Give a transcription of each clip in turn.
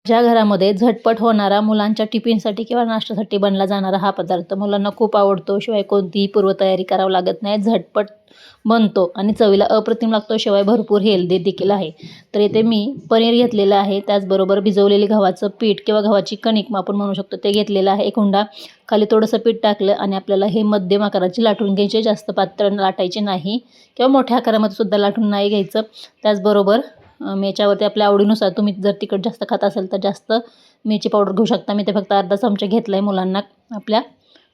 ज्या घरामध्ये झटपट होणारा मुलांच्या टिफिनसाठी किंवा नाश्त्यासाठी बनला जाणारा हा पदार्थ मुलांना खूप आवडतो. शिवाय कोणतीही पूर्वतयारी करावी लागत नाही, झटपट बनतो आणि चवीला अप्रतिम लागतो. शिवाय भरपूर हेल्दी देखील आहे. तर इथे मी पनीर घेतलेलं आहे, त्याचबरोबर भिजवलेले गव्हाचं पीठ किंवा गव्हाची कणिक आपण म्हणू शकतो ते घेतलेलं आहे. एक हुंडा खाली थोडंसं पीठ टाकलं आणि आपल्याला हे मध्यम आकाराची लाटून घ्यायचे, जास्त पातळ लाटायचे नाही किंवा मोठ्या आकारामध्ये सुद्धा लाटून नाही घ्यायचं. त्याचबरोबर याच्यावरती आपल्या आवडीनुसार तुम्ही जर तिखट जास्त खात असाल तर जास्त मिरची पावडर घेऊ शकता. मी ते फक्त अर्धा चमचा घेतला आहे मुलांना आपल्या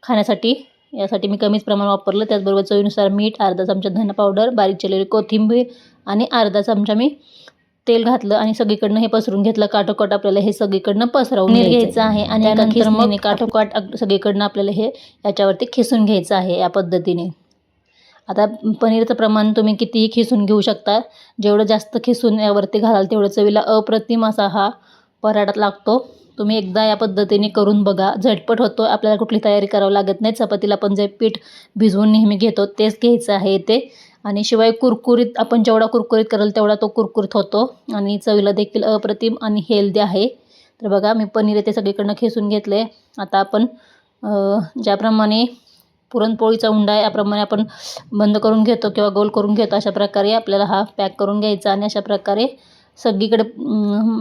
खाण्यासाठी, यासाठी मी कमीच प्रमाण वापरलं. त्याचबरोबर चवीनुसार मीठ, अर्धा चमचा धना पावडर, बारीक चिरलेली कोथिंबीर आणि अर्धा चमचा मी तेल घातलं आणि सगळीकडनं हे पसरून घेतलं. काठोकाठ आपल्याला हे सगळीकडनं पसरवून घ्यायचं आहे आणि त्यानंतर मग काठोकाठ सगळीकडनं आपल्याला हे याच्यावरती खिसून घ्यायचं आहे या पद्धतीने. आता पनीरचं प्रमाण तुम्ही कितीही खिसून घेऊ शकता. जेवढं जास्त खिसून यावरती घालाल तेवढं चवीला अप्रतिम असा हा पराठा लागतो. तुम्ही एकदा या पद्धतीने करून बघा, झटपट होतो. आपल्याला कुठली तयारी करावी लागत नाही. चपातीला आपण जे पीठ भिजवून नेहमी घेतो तेच घ्यायचं आहे ते. आणि शिवाय कुरकुरीत आपण जेवढा कुरकुरीत कराल तेवढा तो कुरकुरीत होतो आणि चवीला देखील अप्रतिम आणि हेल्दी आहे. तर बघा मी पनीर ते सगळीकडनं खिसून घेतले. आता आपण ज्याप्रमाणे पुरणपोळीचा उंडा याप्रमाणे आपण बंद करून घेतो किंवा गोल करून घेतो, अशा प्रकारे आपल्याला हा पॅक करून घ्यायचा आणि अशा प्रकारे सगळीकडे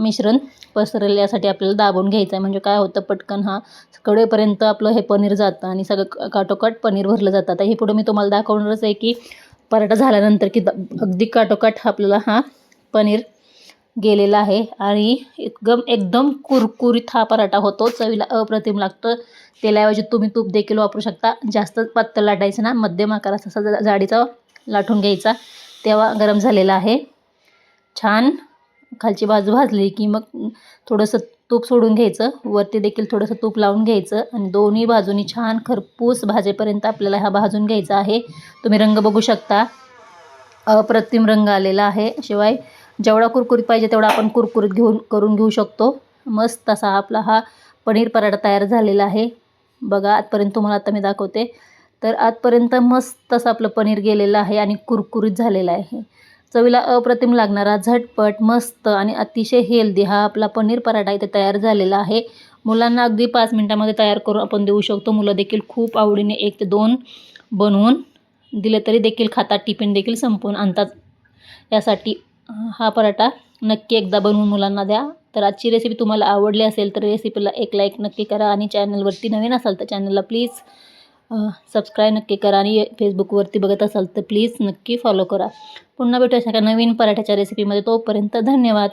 मिश्रण पसरेल यासाठी आपल्याला दाबून घ्यायचं आहे. म्हणजे काय होतं, पटकन हा कडेपर्यंत आपलं हे पनीर जातं आणि सगळं काठोकाठ पनीर भरलं जातं. आता हे पुढे मी तुम्हाला दाखवणारच आहे की पराठा झाल्यानंतर की अगदी काठोकाठ आपल्याला हा पनीर गेलेला आहे आणि एकदम कुरकुरीत हा पराठा होतो. चवीला अप्रतिम लागतं. तेलाऐवजी तुम्ही तूप देखील वापरू शकता. जास्त पातळ लाटायचं ना, मध्यम आकाराचा असा जाडीचा लाटून घ्यायचा. तेव्हा गरम झालेला आहे. छान खालची बाजू भाजली की मग थोडंसं तूप सोडून घ्यायचं, वरती देखील थोडंसं तूप लावून घ्यायचं आणि दोन्ही बाजूनी छान खरपूस भाजेपर्यंत आपल्याला हा भाजून घ्यायचा आहे. तुम्ही रंग बघू शकता, अप्रतिम रंग आलेला आहे. शिवाय जेवढा कुरकुरीत पाहिजे तेवढा आपण कुरकुरीत करून घेऊ शकतो. मस्त असा आपला हा पनीर पराठा तयार झालेला आहे. बघा आतपर्यंत तुम्हाला आता मी दाखवते. तर आतपर्यंत मस्त असं आपलं पनीर गेलेलं आहे आणि कुरकुरीत झालेलं आहे. चवीला अप्रतिम लागणारा, झटपट, मस्त आणि अतिशय हेल्दी हा आपला पनीर पराठा इथे तयार झालेला आहे. मुलांना अगदी 5 मिनिटामध्ये तयार करून आपण देऊ शकतो. मुलं देखील खूप आवडीने 1 ते 2 बनवून दिले तरी देखील खातात, टिफिन देखील संपवून आणतात. यासाठी हा पराठा नक्की एकदा बनवून मुलांना द्या. तर आजची रेसिपी तुम्हाला आवडली असेल तर रेसिपीला एक लाईक नक्की करा आणि चॅनलवरती नवीन असाल तर चॅनलला प्लीज सबस्क्राईब नक्की करा आणि फेसबुकवरती बघत असाल तर प्लीज नक्की फॉलो करा. पुन्हा भेटू अशा नवीन पराठ्याच्या रेसिपीमध्ये. तोपर्यंत धन्यवाद.